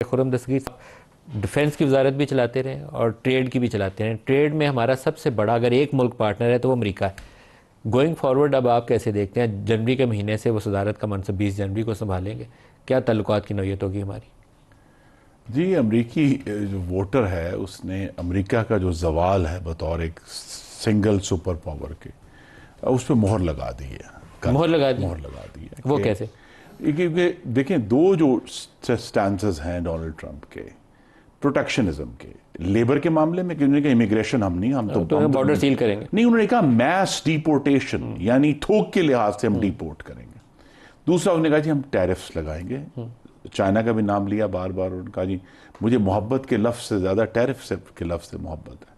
Khurram Dastgir defence کی وزارت بھی چلاتے رہے اور ٹریڈ کی بھی چلاتے رہے. ٹریڈ میں ہمارا سب سے بڑا اگر ایک ملک پارٹنر ہے تو وہ امریکہ ہے. گوئنگ فارورڈ اب آپ کیسے دیکھتے ہیں؟ جنوری کے مہینے سے وہ صدارت کا منصب 20 جنوری کو سنبھالیں گے, کیا تعلقات کی نوعیت ہوگی ہماری؟ جی, امریکی جو ووٹر ہے اس نے امریکہ کا جو زوال ہے بطور ایک سنگل سپر پاور کے, اس پہ مہر لگا دی ہے. مہر لگا دی ہے. وہ کیسے؟ کیونکہ دیکھیں, دو جو سٹانسز ہیں ڈونلڈ ٹرمپ کے, پروٹیکشنزم کے, لیبر کے معاملے میں, کہ انہوں نے کہا امیگریشن ہم نہیں, ہم تو بارڈر سیل کریں گے. نہیں, انہوں نے کہا میس ڈیپورٹیشن, یعنی تھوک کے لحاظ سے ہم ڈیپورٹ کریں گے. دوسرا انہوں نے کہا جی ہم ٹیرفز لگائیں گے. چائنا کا بھی نام لیا بار بار, انہوں نے کہا جی مجھے محبت کے لفظ سے زیادہ ٹیرف کے لفظ سے محبت ہے.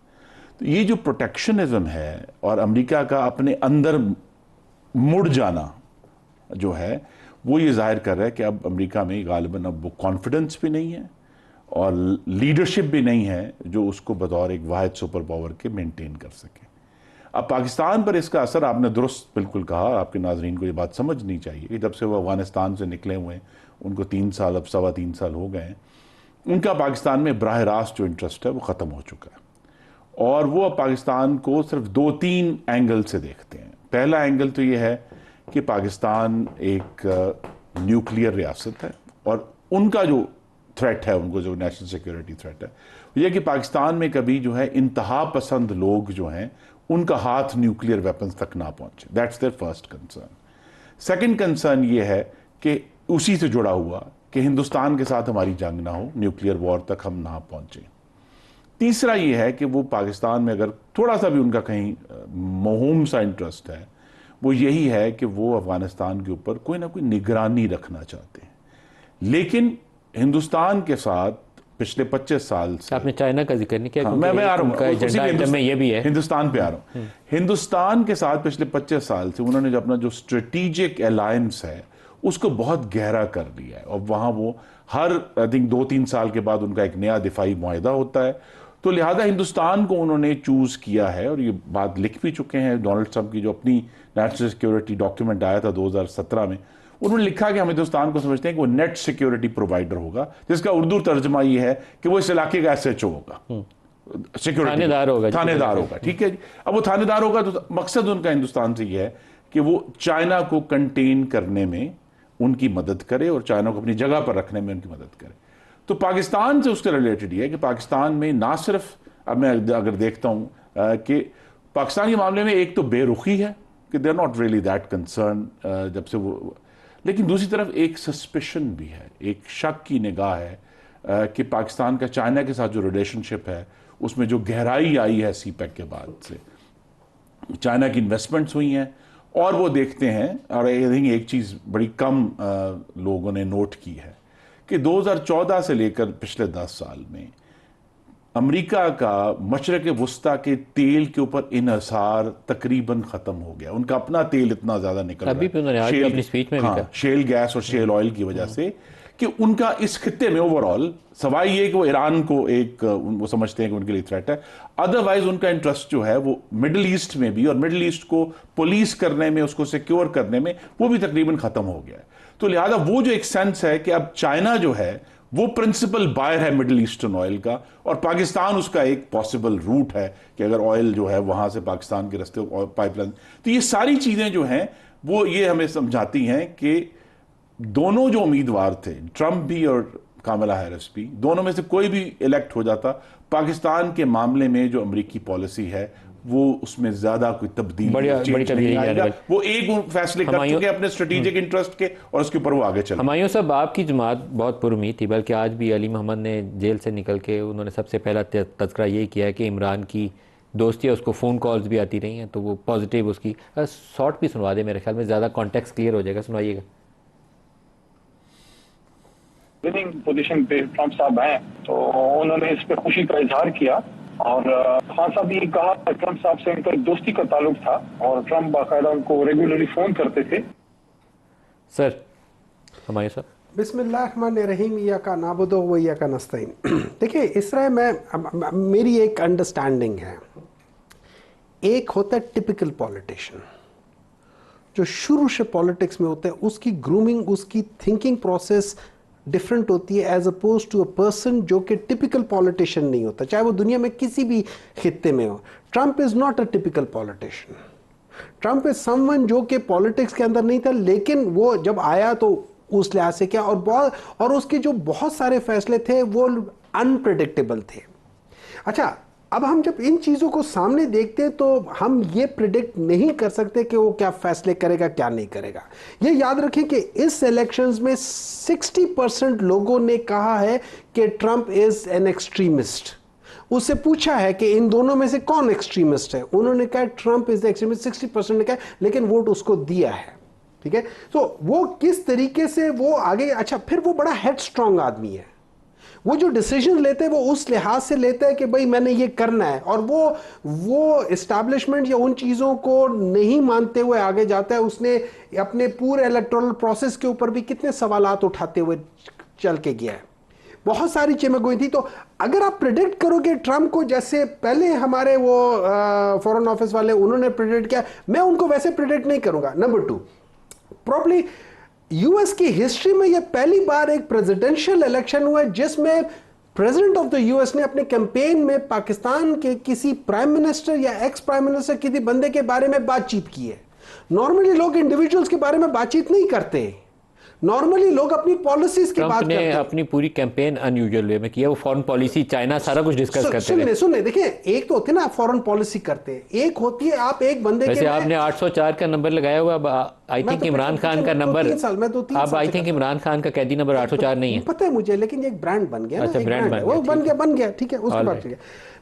تو یہ جو پروٹیکشنزم ہے اور امریکہ کا اپنے اندر مڑ جانا جو ہے, وہ یہ ظاہر کر رہا ہے کہ اب امریکہ میں غالباً اب وہ کانفیڈنس بھی نہیں ہے اور لیڈرشپ بھی نہیں ہے جو اس کو بطور ایک واحد سپر پاور کے مینٹین کر سکے. اب پاکستان پر اس کا اثر, آپ نے درست بالکل کہا, آپ کے ناظرین کو یہ بات سمجھنی چاہیے کہ جب سے وہ افغانستان سے نکلے ہوئے ہیں, ان کو 3 سال, اب 3.25 سال ہو گئے ہیں, ان کا پاکستان میں براہ راست جو انٹرسٹ ہے وہ ختم ہو چکا ہے. اور وہ اب پاکستان کو صرف 2-3 اینگل سے دیکھتے ہیں. پہلا اینگل تو یہ ہے کہ پاکستان ایک نیوکلیئر ریاست ہے اور ان کا جو تھریٹ ہے, ان کو جو نیشنل سیکیورٹی تھریٹ ہے, یہ کہ پاکستان میں کبھی جو ہے انتہا پسند لوگ جو ہیں ان کا ہاتھ نیوکلیئر ویپنز تک نہ پہنچے. That's their first concern. Second concern یہ ہے کہ اسی سے جڑا ہوا کہ ہندوستان کے ساتھ ہماری جنگ نہ ہو, نیوکلیئر وار تک ہم نہ پہنچیں. تیسرا یہ ہے کہ وہ پاکستان میں اگر تھوڑا سا بھی ان کا کہیں موہوم سا انٹرسٹ ہے, وہ یہی ہے کہ وہ افغانستان کے اوپر کوئی نہ کوئی نگرانی رکھنا چاہتے ہیں. لیکن ہندوستان کے ساتھ پچھلے 25 سال سے, آپ نے چائنا کا ذکر نہیں کیا, میں آ رہا ہوں, میں یہ بھی ہے ہندوستان پہ آ رہا ہوں. ہندوستان کے ساتھ پچھلے 25 سال سے انہوں نے جو اپنا جو اسٹریٹیجک الائنس ہے اس کو بہت گہرا کر دیا ہے, اور وہاں وہ ہر 2-3 سال کے بعد ان کا ایک نیا دفاعی معاہدہ ہوتا ہے. تو لہذا ہندوستان کو انہوں نے چوز کیا ہے, اور یہ بات لکھ بھی چکے ہیں. ڈونلڈ ٹرمپ کی جو اپنی نیشنل سیکیورٹی ڈاکیومنٹ آیا تھا 2017 میں, انہوں نے لکھا کہ ہم ہندوستان کو سمجھتے ہیں کہ وہ نیٹ سیکیورٹی پرووائڈر ہوگا, جس کا اردو ترجمہ یہ ہے کہ وہ اس علاقے کا SHO ہوگا, تھانے دار ہوگا. تھانے دار ہوگا, ٹھیک ہے جی. اب وہ تھانے دار ہوگا تو مقصد ان کا ہندوستان سے یہ ہے کہ وہ چائنا کو کنٹین کرنے میں ان کی مدد کرے اور چائنا کو اپنی جگہ پر رکھنے میں ان کی مدد کرے. تو پاکستان سے اس کے ریلیٹڈ یہ ہے کہ پاکستان میں نہ صرف, اب میں اگر دیکھتا ہوں کہ پاکستان کے معاملے میں ایک تو بے رخی ہے کہ they are not really that concern جب سے وہ, لیکن دوسری طرف ایک سسپیشن بھی ہے, ایک شک کی نگاہ ہے کہ پاکستان کا چائنا کے ساتھ جو ریلیشن شپ ہے اس میں جو گہرائی آئی ہے سی پیک کے بعد سے, چائنا کی انویسٹمنٹس ہوئی ہیں, اور وہ دیکھتے ہیں, اور ایک چیز بڑی کم لوگوں نے نوٹ کی ہے کہ 2014 سے لے کر پچھلے 10 سال میں امریکہ کا مشرق وسطیٰ کے تیل کے اوپر انحصار تقریباً ختم ہو گیا. ان کا اپنا تیل اتنا زیادہ نکل رہا ہے, ابھی بھی انہوں نے آج اپنی سپیچ میں بھی کہا, شیل گیس اور شیل آئل کی وجہ سے, کہ ان کا اس خطے میں اوورآل, سوائے یہ کہ وہ ایران کو ایک وہ سمجھتے ہیں کہ ان کے لیے تھریٹ ہے, ادروائز ان کا انٹرسٹ جو ہے وہ مڈل ایسٹ میں بھی, اور مڈل ایسٹ کو پولیس کرنے میں, اس کو سیکیور کرنے میں, وہ بھی تقریباً ختم ہو گیا ہے. تو لہذا وہ جو ایک سینس ہے کہ اب چائنا جو ہے وہ پرنسپل بائر ہے مڈل ایسٹرن آئل کا, اور پاکستان اس کا ایک پاسبل روٹ ہے کہ اگر آئل جو ہے وہاں سے پاکستان کے راستے پائپ لائن. تو یہ ساری چیزیں جو ہیں وہ یہ ہمیں سمجھاتی ہیں کہ دونوں جو امیدوار تھے, ٹرمپ بھی اور کاملا ہیرس بھی, دونوں میں سے کوئی بھی الیکٹ ہو جاتا, پاکستان کے معاملے میں جو امریکی پالیسی ہے وہ اس میں زیادہ کوئی تبدیلی نہیں آئے گا. وہ ایک فیصلے کر چکے اپنے اسٹریٹجک انٹرسٹ کے, اور اس کے اوپر وہ آگے چلے. ہمایوں صاحب, آپ کی جماعت بہت پر امید تھی, بلکہ آج بھی علی محمد نے جیل سے نکل کے انہوں نے سب سے پہلا تذکرہ یہی کیا ہے کہ عمران کی دوستی ہے, اس کو فون کالز بھی آتی رہی ہیں, تو وہ پازیٹیو اس کی شارٹ بھی سنوا دے, میرے خیال میں زیادہ کانٹیکسٹ کلیئر ہو جائے گا, سنوائیے گا. وننگ پوزیشن پہ ٹرمپ صاحب ہیں تو انہوں نے اس پہ خوشی کا اظہار کیا, اور خان صاحب یہ کہا کہ ٹرمپ صاحب سے ان کا ایک دوستی کا تعلق تھا, اور ٹرمپ باقاعدہ ان کو ریگولرلی فون کرتے تھے. سر ہمایوں صاحب. بسم اللہ الرحمن الرحیم, ایاک نعبد و ایاک نستعین. دیکھیں, اس طرح میں میری ایک انڈرسٹینڈنگ ہے, ایک ہوتا ہے ٹپیکل پولیٹیشین جو شروع سے پالیٹکس میں ہوتا ہے, اس کی گرومنگ, اس کی تھنکنگ پروسیس ڈفرینٹ ہوتی ہے as opposed to a person جو کہ ٹپیکل پالیٹیشین نہیں ہوتا, چاہے وہ دنیا میں کسی بھی خطے میں ہو. Trump is not a typical politician. Trump is someone جو کہ پالیٹکس کے اندر نہیں تھا, لیکن وہ جب آیا تو اس لحاظ سے کیا, اور اس کے جو بہت سارے فیصلے تھے وہ انپریڈکٹیبل تھے. اچھا, اب ہم جب ان چیزوں کو سامنے دیکھتے ہیں تو ہم یہ پریڈکٹ نہیں کر سکتے کہ وہ کیا فیصلے کرے گا کیا نہیں کرے گا. یہ یاد رکھیں کہ اس الیکشنز میں 60% لوگوں نے کہا ہے کہ ٹرمپ از این ایکسٹریمسٹ. اس سے پوچھا ہے کہ ان دونوں میں سے کون ایکسٹریمسٹ ہے, انہوں نے کہا ٹرمپ از ایکسٹریمسٹ, 60% نے کہا, لیکن ووٹ اس کو دیا ہے. ٹھیک ہے, تو وہ کس طریقے سے وہ آگے. اچھا, پھر وہ بڑا ہیڈ اسٹرانگ آدمی ہے, وہ جو ڈیسیجن لیتے ہیں وہ اس لحاظ سے لیتا ہے کہ بھائی میں نے یہ کرنا ہے, اور وہ اسٹیبلشمنٹ یا ان چیزوں کو نہیں مانتے ہوئے آگے جاتا ہے. اس نے اپنے پورے الیکٹورل پروسیس کے اوپر بھی کتنے سوالات اٹھاتے ہوئے چل کے گیا ہے, بہت ساری چیزیں گوئی تھی. تو اگر آپ پریڈکٹ کرو گے ٹرمپ کو, جیسے پہلے ہمارے وہ فورن آفس والے انہوں نے پریڈکٹ کیا, میں ان کو ویسے پریڈکٹ نہیں کروں گا. نمبر 2, پرابلی یو ایس کی ہسٹری میں یہ پہلی بار ایک پریزیڈنشل الیکشن ہوا ہے جس میں president of the U S نے اپنے کیمپین میں پاکستان کے کسی پرائم منسٹر یا ایکس پرائم منسٹر کسی بندے کے بارے میں بات چیت کی ہے. نارملی لوگ انڈیویجولز کے بارے میں بات چیت نہیں کرتے, نارملی لوگ اپنی پالیسیز کی بات کرتے ہیں. اپنی پوری کیمپین ان یوزول وے میں کیا, وہ فورن پالیسی, چائنا, سارا کچھ ڈسکس کرتے ہیں. سننے دیکھیں, ایک تو ہوتی ہے نا فورن پالیسی کرتے ہیں, ایک ہوتی ہے آپ ایک بندے کے. ویسے آپ نے 804 کا نمبر لگایا ہوا, اب آئی تھنک عمران خان کا نمبر, اب آئی تھنک عمران خان کا قیدی نمبر 804 نہیں ہے. پتہ ہے مجھے, لیکن یہ ایک برانڈ بن گیا. اچھا, برانڈ بن گیا, ٹھیک ہے, اس کے بعد.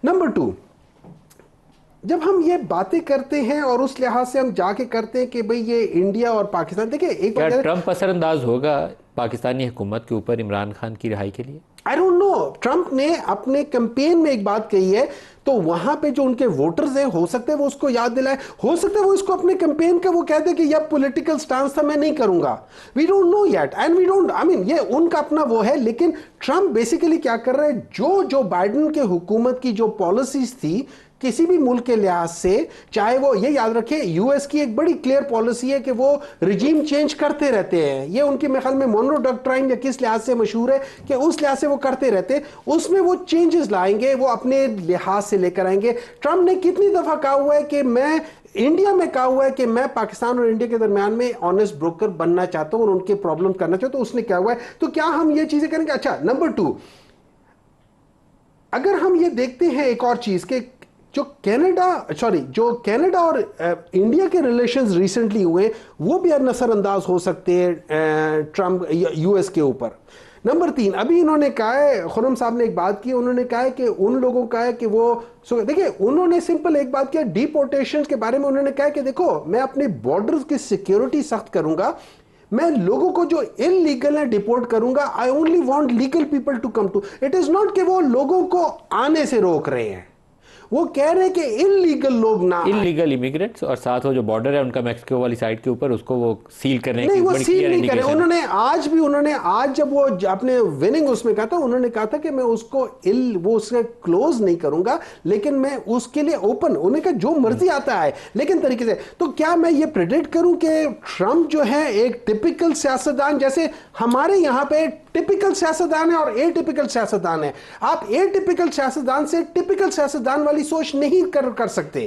نمبر 2, جب ہم یہ باتیں کرتے ہیں اور اس لحاظ سے ہم جا کے کرتے ہیں کہ بھئی یہ انڈیا اور پاکستان, دیکھیں ایک کیا ٹرمپ اثر انداز ہوگا پاکستانی حکومت کے اوپر عمران خان کی رہائی کے لیے؟ I don't know. ٹرمپ نے اپنے کیمپین میں ایک بات کہی ہے, تو وہاں پہ جو ان کے ووٹرز ہیں ہو سکتے ہیں وہ اس کو یاد دلائیں, ہو سکتا ہے وہ اس کو اپنے کیمپین کا وہ کہتے ہیں کہ یہ پولیٹیکل سٹانس تھا, میں نہیں کروں گا. We don't know yet, and we don't, I mean یہ ان کا اپنا وہ ہے. لیکن ٹرمپ بیسیکلی کیا کر رہے ہیں, جو بائیڈن کے حکومت کی جو پالیسیز تھی کسی بھی ملک کے لحاظ سے, چاہے وہ, یہ یاد رکھیں یو ایس کی ایک بڑی کلیئر پالیسی ہے کہ وہ رجیم چینج کرتے رہتے ہیں. یہ ان کے میرے خیال میں مونرو ڈاکٹرائن یا کس لحاظ سے مشہور ہے کہ اس لحاظ سے وہ کرتے رہتے ہیں, اس میں وہ چینجز لائیں گے, وہ اپنے لحاظ سے لے کر آئیں گے. ٹرمپ نے کتنی دفعہ کہا ہوا ہے کہ میں انڈیا میں کہا ہوا ہے کہ میں پاکستان اور انڈیا کے درمیان میں آنیسٹ بروکر بننا چاہتا ہوں اور ان کے پرابلم کرنا چاہتا ہوں, اس نے کہا ہوا ہے. تو کیا ہم یہ چیزیں کریں گے؟ اچھا, نمبر 2, اگر ہم یہ دیکھتے ہیں ایک اور چیز کہ جو کینیڈا اور انڈیا کے ریلیشنز ریسنٹلی ہوئے وہ بھی نظر انداز ہو سکتے ہیں ٹرمپ یو ایس کے اوپر. نمبر 3, ابھی انہوں نے کہا ہے, خرم صاحب نے ایک بات کی, انہوں نے کہا ہے کہ ان لوگوں کا ہے کہ وہ دیکھیں, انہوں نے سمپل ایک بات کیا ڈیپورٹیشنز کے بارے میں, انہوں نے کہا کہ دیکھو میں اپنے بارڈرز کی سیکیورٹی سخت کروں گا, میں لوگوں کو جو انلیگل ہے ڈیپورٹ کروں گا. I only want legal people to come to, it is not کہ وہ لوگوں کو آنے سے روک رہے ہیں, وہ کہہ رہے ہیں کہ انلیگل لوگ نہ آئیں, انلیگل امیگرینٹس, اور ساتھ وہ جو بارڈر ہے ان کا میکسیکو والی سائڈ کے اوپر اس کو وہ سیل کرنے کی نہیں, وہ بڑی سیل کلیئر نہیں کرے. انڈیکیشن. انہوں نے آج جب وہ اپنے وننگ اس میں کہا تھا, انہوں نے کہا تھا کہ میں اس کو وہ اس کا کلوز نہیں کروں گا, لیکن میں اس کے لیے اوپن, انہوں نے کہا جو مرضی آتا ہے لیکن طریقے سے. تو کیا میں یہ پریڈکٹ کروں کہ ٹرمپ جو ہے ایک ٹپیکل سیاستدان, جیسے ہمارے یہاں پہ ٹپیکل سیاستدان ہے اور اے ٹپیکل سیاستدان ہے, آپ اے ٹپیکل سیاستدان سے ٹپیکل سیاستدان والی سوچ نہیں کر سکتے.